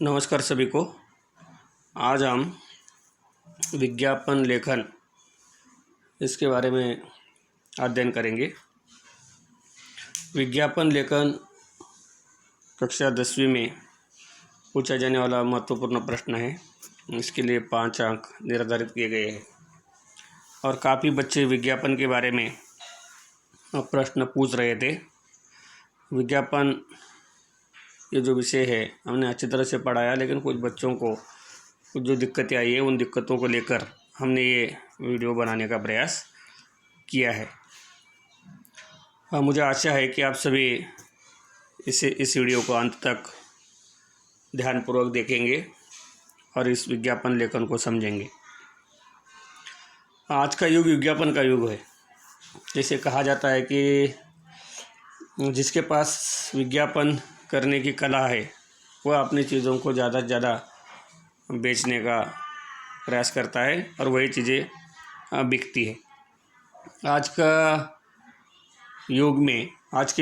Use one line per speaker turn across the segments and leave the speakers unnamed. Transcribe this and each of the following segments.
नमस्कार सभी को। आज हम विज्ञापन लेखन इसके बारे में अध्ययन करेंगे। विज्ञापन लेखन कक्षा 10वीं में पूछा जाने वाला महत्वपूर्ण प्रश्न है। इसके लिए 5 अंक निर्धारित किए गए हैं और काफ़ी बच्चे विज्ञापन के बारे में प्रश्न पूछ रहे थे। विज्ञापन ये जो विषय है हमने अच्छी तरह से पढ़ाया, लेकिन कुछ बच्चों को कुछ जो दिक्कतें आई है उन दिक्कतों को लेकर हमने ये वीडियो बनाने का प्रयास किया है। मुझे आशा है कि आप सभी इस वीडियो को अंत तक ध्यानपूर्वक देखेंगे और इस विज्ञापन लेखन को समझेंगे। आज का युग विज्ञापन का युग है। जैसे कहा जाता है कि जिसके पास विज्ञापन करने की कला है वह अपनी चीज़ों को ज़्यादा से ज़्यादा बेचने का प्रयास करता है और वही चीज़ें बिकती है। आज के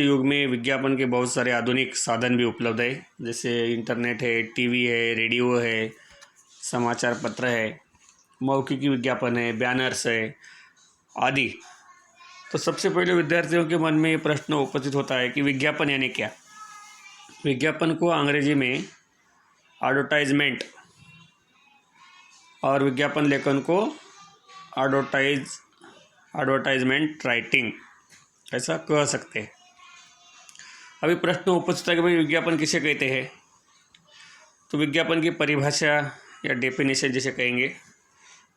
युग में विज्ञापन के बहुत सारे आधुनिक साधन भी उपलब्ध है। जैसे इंटरनेट है, टीवी है, रेडियो है, समाचार पत्र है, मौखिक विज्ञापन है, बैनर्स है आदि। तो सबसे पहले विद्यार्थियों के मन में ये प्रश्न उपस्थित होता है कि विज्ञापन यानी क्या। विज्ञापन को अंग्रेजी में एडवर्टाइजमेंट और विज्ञापन लेखन को एडवर्टाइजमेंट राइटिंग ऐसा कह सकते हैं। अभी प्रश्न उपस्थित है कि भाई विज्ञापन किसे कहते हैं। तो विज्ञापन की परिभाषा या डेफिनेशन जिसे कहेंगे,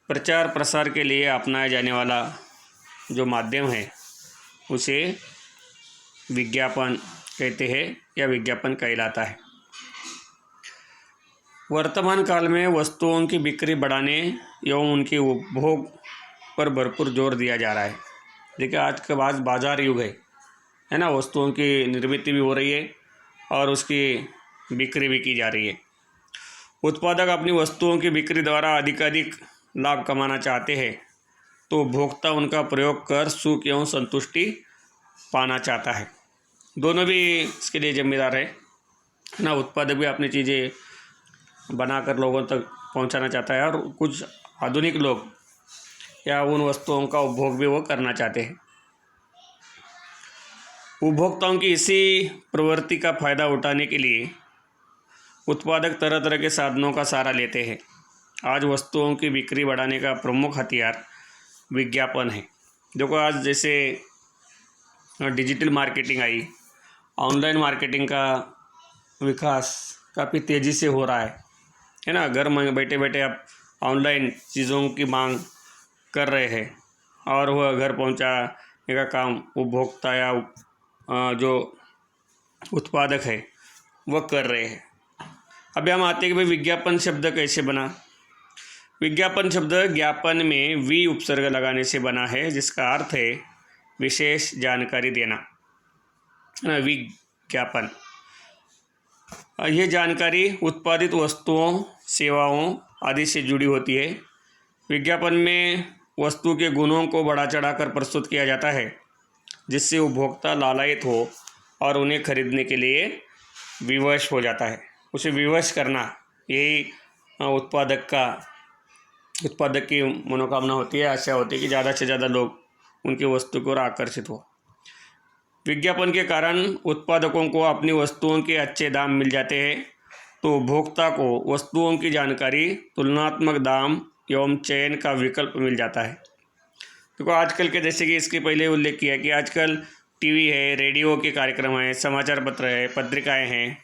प्रचार प्रसार के लिए अपनाया जाने वाला जो माध्यम है उसे विज्ञापन कहते हैं या विज्ञापन कहलाता है। वर्तमान काल में वस्तुओं की बिक्री बढ़ाने एवं उनके उपभोग पर भरपूर जोर दिया जा रहा है। देखिए, आज के बाद बाजार युग है ना। वस्तुओं की निर्मित भी हो रही है और उसकी बिक्री भी की जा रही है। उत्पादक अपनी वस्तुओं की बिक्री द्वारा अधिकाधिक लाभ कमाना चाहते हैं तो उपभोक्ता उनका प्रयोग कर सुख एवं संतुष्टि पाना चाहता है। दोनों भी इसके लिए जिम्मेदार है ना। उत्पादक भी अपनी चीज़ें बनाकर लोगों तक पहुंचाना चाहता है और कुछ आधुनिक लोग या उन वस्तुओं का उपभोग भी वो करना चाहते हैं। उपभोक्ताओं की इसी प्रवृत्ति का फायदा उठाने के लिए उत्पादक तरह तरह के साधनों का सहारा लेते हैं। आज वस्तुओं की बिक्री बढ़ाने का प्रमुख हथियार विज्ञापन है। देखो, आज जैसे digital marketing I, online marketing का विकास काफ़ी तेज़ी से हो रहा है ना। घर में बैठे बैठे आप ऑनलाइन चीज़ों की मांग कर रहे हैं और वह घर पहुंचाने का काम उपभोक्ता या जो उत्पादक है वह कर रहे हैं। अभी हम आते हैं कि भाई विज्ञापन शब्द कैसे बना। विज्ञापन शब्द ज्ञापन में वी उपसर्ग लगाने से बना है, जिसका अर्थ है विशेष जानकारी देना। विज्ञापन यह जानकारी उत्पादित वस्तुओं, सेवाओं आदि से जुड़ी होती है। विज्ञापन में वस्तु के गुणों को बढ़ा चढ़ाकर प्रस्तुत किया जाता है, जिससे उपभोक्ता लालायित हो और उन्हें खरीदने के लिए विवश हो जाता है। उसे विवश करना यही उत्पादक की मनोकामना होती है, आशा होती है कि ज़्यादा से ज़्यादा लोग उनकी वस्तु को आकर्षित हो। विज्ञापन के कारण उत्पादकों को अपनी वस्तुओं के अच्छे दाम मिल जाते हैं तो उपभोक्ता को वस्तुओं की जानकारी, तुलनात्मक दाम एवं चयन का विकल्प मिल जाता है। देखो, आजकल के जैसे कि इसके पहले उल्लेख किया कि आजकल टीवी है, रेडियो के कार्यक्रम हैं, समाचार पत्र है, पत्रिकाएं हैं,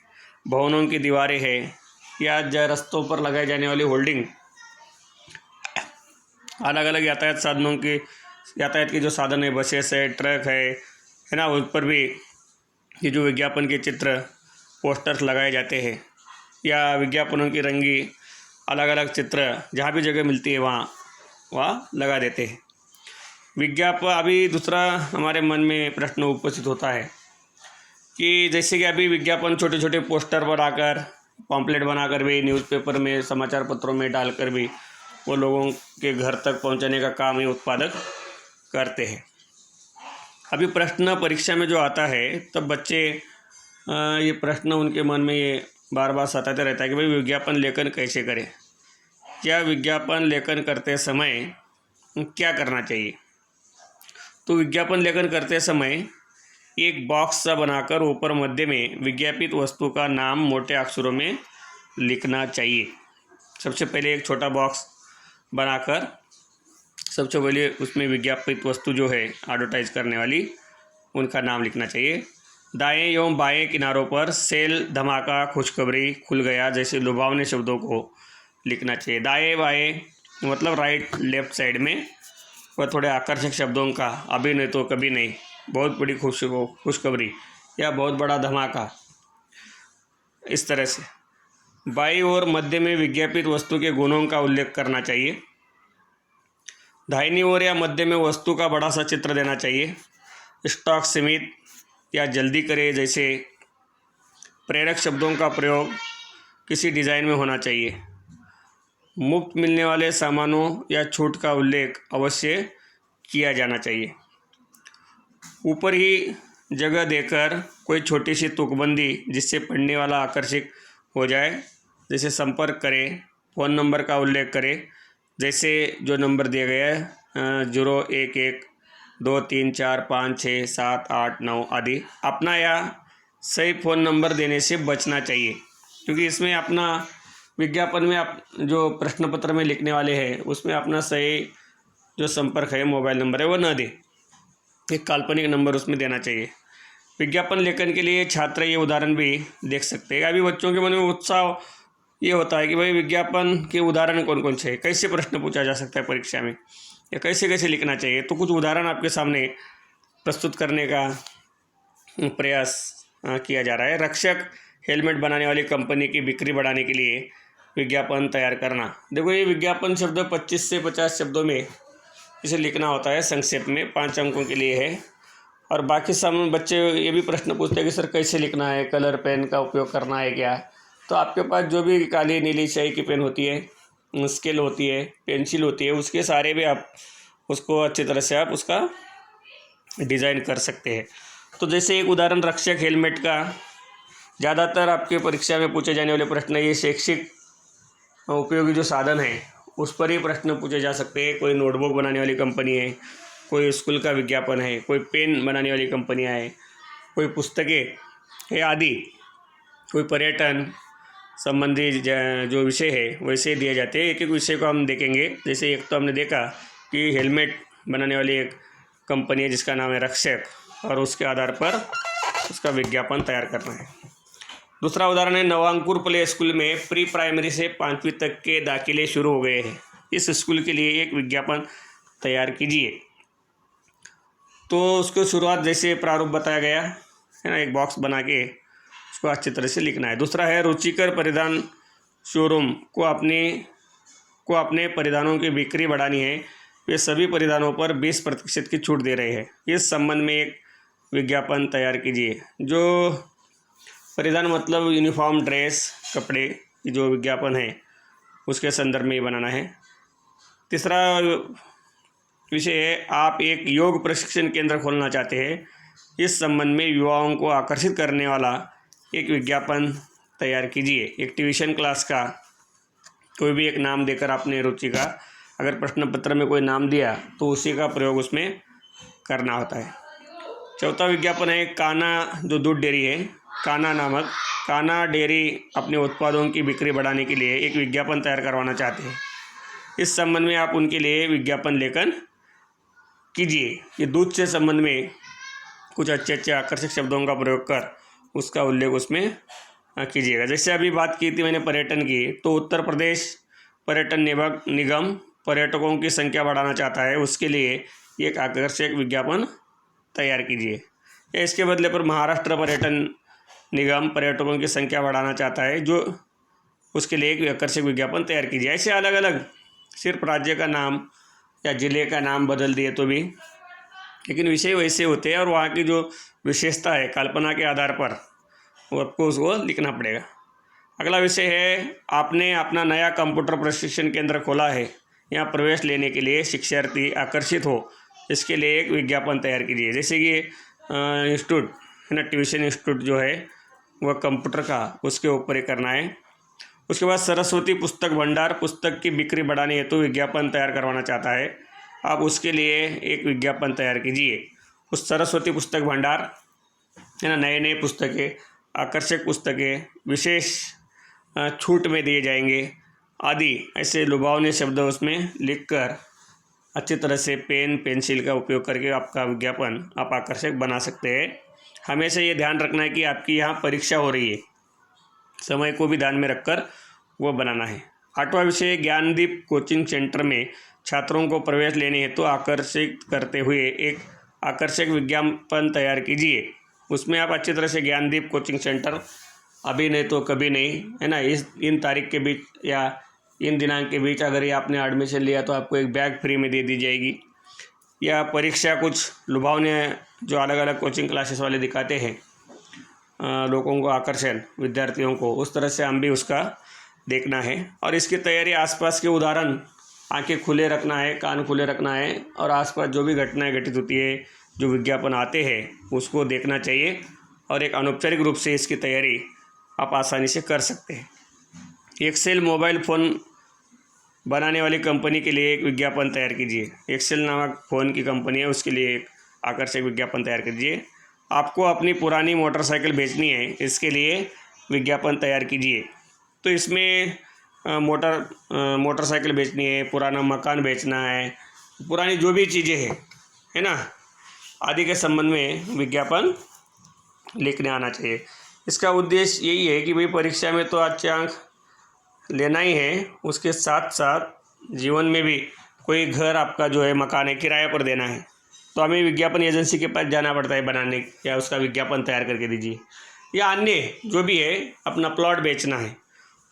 भवनों की दीवारें हैं या रस्तों पर लगाए जाने वाली होल्डिंग, अलग अलग यातायात के जो साधन है, बसेस है, ट्रक है ना, उन पर भी ये जो विज्ञापन के चित्र, पोस्टर्स लगाए जाते हैं या विज्ञापनों की रंगी अलग अलग चित्र जहाँ भी जगह मिलती है वहाँ लगा देते हैं। अभी दूसरा हमारे मन में प्रश्न उपस्थित होता है कि जैसे कि अभी विज्ञापन छोटे छोटे पोस्टर बनाकर, पॉम्पलेट बनाकर भी न्यूज़पेपर में, समाचार पत्रों में डालकर भी वो लोगों के घर तक पहुंचाने का काम ही उत्पादक करते हैं। अभी प्रश्न परीक्षा में जो आता है तब बच्चे ये प्रश्न उनके मन में ये बार बार सताते रहता है कि भाई विज्ञापन लेखन कैसे करें, या विज्ञापन लेखन करते समय क्या करना चाहिए। तो विज्ञापन लेखन करते समय एक बॉक्स सा बनाकर ऊपर मध्य में विज्ञापित वस्तु का नाम मोटे अक्षरों में लिखना चाहिए। सबसे पहले एक छोटा बॉक्स बनाकर सबसे पहले उसमें विज्ञापित वस्तु जो है एडवर्टाइज करने वाली, उनका नाम लिखना चाहिए। दाएं एवं बाएं किनारों पर सेल, धमाका, खुशखबरी, खुल गया जैसे लुभावने शब्दों को लिखना चाहिए। दाएं बाएं मतलब राइट लेफ्ट साइड में वह थोड़े आकर्षक शब्दों का, अभी नहीं तो कभी नहीं, बहुत बड़ी खुशखबरी या बहुत बड़ा धमाका, इस तरह से। बाईं ओर मध्य में विज्ञापित वस्तु के गुणों का उल्लेख करना चाहिए। दाहिनी ओर या मध्य में वस्तु का बड़ा सा चित्र देना चाहिए। स्टॉक सीमित या जल्दी करे जैसे प्रेरक शब्दों का प्रयोग किसी डिज़ाइन में होना चाहिए। मुफ्त मिलने वाले सामानों या छूट का उल्लेख अवश्य किया जाना चाहिए। ऊपर ही जगह देकर कोई छोटी सी तुकबंदी जिससे पढ़ने वाला आकर्षित हो जाए, जैसे संपर्क करें, फ़ोन नंबर का उल्लेख करें, जैसे जो नंबर दिया गया है 011-234-5-6-7-8-9 आदि। अपना या सही फ़ोन नंबर देने से बचना चाहिए, क्योंकि इसमें अपना विज्ञापन में आप जो प्रश्न पत्र में लिखने वाले हैं उसमें अपना सही जो संपर्क है, मोबाइल नंबर है, वो न दे, एक काल्पनिक नंबर उसमें देना चाहिए। विज्ञापन लेखन के लिए छात्र ये उदाहरण भी देख सकते हैं। अभी बच्चों के मन में उत्साह ये होता है कि भाई विज्ञापन के उदाहरण कौन कौन से हैं, कैसे प्रश्न पूछा जा सकता है परीक्षा में, या कैसे कैसे लिखना चाहिए। तो कुछ उदाहरण आपके सामने प्रस्तुत करने का प्रयास किया जा रहा है। रक्षक हेलमेट बनाने वाली कंपनी की बिक्री बढ़ाने के लिए विज्ञापन तैयार करना। देखो ये विज्ञापन शब्द 25 से 50 शब्दों में इसे लिखना होता है, संक्षेप में 5 अंकों के लिए है। और बाकी सामने बच्चे ये भी प्रश्न पूछते हैं कि सर कैसे लिखना है, कलर पेन का उपयोग करना है क्या। तो आपके पास जो भी काली नीली स्याही की पेन होती है, स्केल होती है, पेंसिल होती है, उसके सारे भी आप उसको अच्छी तरह से आप उसका डिज़ाइन कर सकते हैं। तो जैसे एक उदाहरण रक्षक हेलमेट का, ज़्यादातर आपके परीक्षा में पूछे जाने वाले प्रश्न ये शैक्षिक उपयोगी जो साधन है उस पर ही प्रश्न पूछे जा सकते हैं। कोई नोटबुक बनाने वाली कंपनी है, कोई स्कूल का विज्ञापन है, कोई पेन बनाने वाली कंपनियां है, कोई पुस्तकें है आदि, कोई पर्यटन संबंधी जो विषय है वैसे दिए जाते हैं। एक एक विषय को हम देखेंगे। जैसे एक तो हमने देखा कि हेलमेट बनाने वाली एक कंपनी है जिसका नाम है रक्षक, और उसके आधार पर उसका विज्ञापन तैयार करना है। दूसरा उदाहरण है नवांकुर प्ले स्कूल में प्री प्राइमरी से 5वीं तक के दाखिले शुरू हो गए हैं, इस स्कूल के लिए एक विज्ञापन तैयार कीजिए। तो उसको शुरुआत जैसे प्रारूप बताया गया है ना, एक बॉक्स बना के उसको अच्छी तरह से लिखना है। दूसरा है रुचिकर परिधान शोरूम को अपने परिधानों की बिक्री बढ़ानी है, वे सभी परिधानों पर 20% की छूट दे रहे हैं, इस संबंध में एक विज्ञापन तैयार कीजिए। जो परिधान मतलब यूनिफॉर्म ड्रेस, कपड़े की जो विज्ञापन है उसके संदर्भ में बनाना है। तीसरा विषय है आप एक योग प्रशिक्षण केंद्र खोलना चाहते हैं, इस संबंध में युवाओं को आकर्षित करने वाला एक विज्ञापन तैयार कीजिए। एक ट्यूशन क्लास का कोई भी एक नाम देकर आपने रुचि का, अगर प्रश्न पत्र में कोई नाम दिया तो उसी का प्रयोग उसमें करना होता है। चौथा विज्ञापन है कान्हा जो दूध डेयरी है, कान्हा डेयरी अपने उत्पादों की बिक्री बढ़ाने के लिए एक विज्ञापन तैयार करवाना चाहते हैं, इस संबंध में आप उनके लिए विज्ञापन लेखन कीजिए। ये दूध से संबंध में कुछ अच्छे आकर्षक शब्दों का प्रयोग कर उसका उल्लेख उसमें कीजिएगा। जैसे अभी बात की थी मैंने पर्यटन की, तो उत्तर प्रदेश पर्यटन निगम पर्यटकों की संख्या बढ़ाना चाहता है, उसके लिए एक आकर्षक विज्ञापन तैयार कीजिए। या इसके बदले पर महाराष्ट्र पर्यटन निगम पर्यटकों की संख्या बढ़ाना चाहता है, जो उसके लिए एक आकर्षक विज्ञापन तैयार कीजिए। ऐसे अलग अलग सिर्फ राज्य का नाम या ज़िले का नाम बदल दिए तो भी, लेकिन विषय वैसे होते हैं और वहाँ की जो विशेषता है कल्पना के आधार पर वो आपको उसको लिखना पड़ेगा। अगला विषय है आपने अपना नया कंप्यूटर प्रशिक्षण केंद्र खोला है, यहाँ प्रवेश लेने के लिए शिक्षार्थी आकर्षित हो, इसके लिए एक विज्ञापन तैयार कीजिए। जैसे कि इंस्टीट्यूट है ना, ट्यूशन इंस्टीट्यूट जो है व कंप्यूटर का, उसके ऊपर ही करना है। उसके बाद सरस्वती पुस्तक भंडार पुस्तक की बिक्री बढ़ाने हेतु विज्ञापन तैयार करवाना चाहता है। आप उसके लिए एक विज्ञापन तैयार कीजिए। उस सरस्वती पुस्तक भंडार है ना, नए नए पुस्तकें, आकर्षक पुस्तकें, विशेष छूट में दिए जाएंगे आदि ऐसे लुभावने शब्द उसमें लिखकर अच्छी तरह से पेन पेंसिल का उपयोग करके आपका विज्ञापन आप आकर्षक बना सकते हैं। हमेशा ये ध्यान रखना है कि आपकी यहाँ परीक्षा हो रही है, समय को भी ध्यान में रखकर वो बनाना है। 8वां विषय, ज्ञानदीप कोचिंग सेंटर में छात्रों को प्रवेश लेने हेतु आकर्षित करते हुए एक आकर्षक विज्ञापन तैयार कीजिए। उसमें आप अच्छी तरह से ज्ञानदीप कोचिंग सेंटर, अभी नहीं तो कभी नहीं, है ना, इन तारीख के बीच या इन दिनांक के बीच अगर ये आपने एडमिशन लिया तो आपको एक बैग फ्री में दे दी जाएगी। या परीक्षा कुछ लुभावने जो अलग अलग कोचिंग क्लासेस वाले दिखाते हैं लोगों को आकर्षण, विद्यार्थियों को, उस तरह से हम भी उसका देखना है। और इसकी तैयारी आसपास के उदाहरण, आंखें खुले रखना है, कान खुले रखना है और आसपास जो भी घटनाएं घटित होती है, जो विज्ञापन आते हैं उसको देखना चाहिए और एक अनौपचारिक रूप से इसकी तैयारी आप आसानी से कर सकते हैं। एक्सेल मोबाइल फ़ोन बनाने वाली कंपनी के लिए एक विज्ञापन तैयार कीजिए। एक्सेल नामक फ़ोन की कंपनी है, उसके लिए एक आकर्षक विज्ञापन तैयार कीजिए। आपको अपनी पुरानी मोटरसाइकिल बेचनी है, इसके लिए विज्ञापन तैयार कीजिए। तो इसमें मोटरसाइकिल बेचनी है, पुराना मकान बेचना है, पुरानी जो भी चीज़ें हैं, है ना, आदि के संबंध में विज्ञापन लिखने आना चाहिए। इसका उद्देश्य यही है कि भाई परीक्षा में तो अच्छे अंक लेना ही है, उसके साथ साथ जीवन में भी कोई घर आपका जो है मकान है किराए पर देना है, तो हमें विज्ञापन एजेंसी के पास जाना पड़ता है बनाने, या उसका विज्ञापन तैयार करके दीजिए। या अन्य जो भी है, अपना प्लॉट बेचना है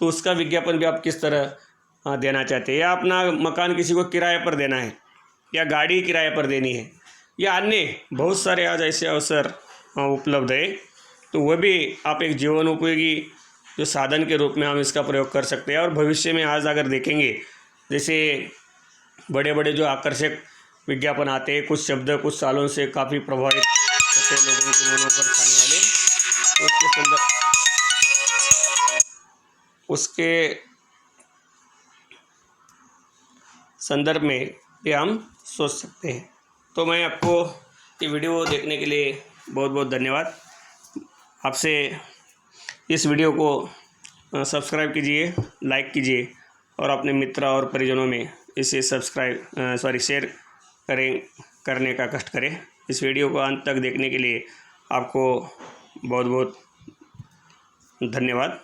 तो उसका विज्ञापन भी आप किस तरह देना चाहते हैं, या अपना मकान किसी को किराए पर देना है, या गाड़ी किराए पर देनी है, या अन्य बहुत सारे आज ऐसे अवसर उपलब्ध है, तो वह भी आप एक जीवन उपयोगी जो साधन के रूप में हम इसका प्रयोग कर सकते हैं। और भविष्य में आज अगर देखेंगे, जैसे बड़े बड़े जो आकर्षक विज्ञापन आते हैं, कुछ शब्द कुछ सालों से काफ़ी प्रभावित होते हैं लोगों के मनों पर खाने वाले, उसके संदर्भ में भी हम सोच सकते हैं। तो मैं आपको ये वीडियो देखने के लिए बहुत बहुत धन्यवाद। आपसे इस वीडियो को सब्सक्राइब कीजिए, लाइक कीजिए और अपने मित्र और परिजनों में इसे शेयर करने का कष्ट करें। इस वीडियो को अंत तक देखने के लिए आपको बहुत बहुत धन्यवाद।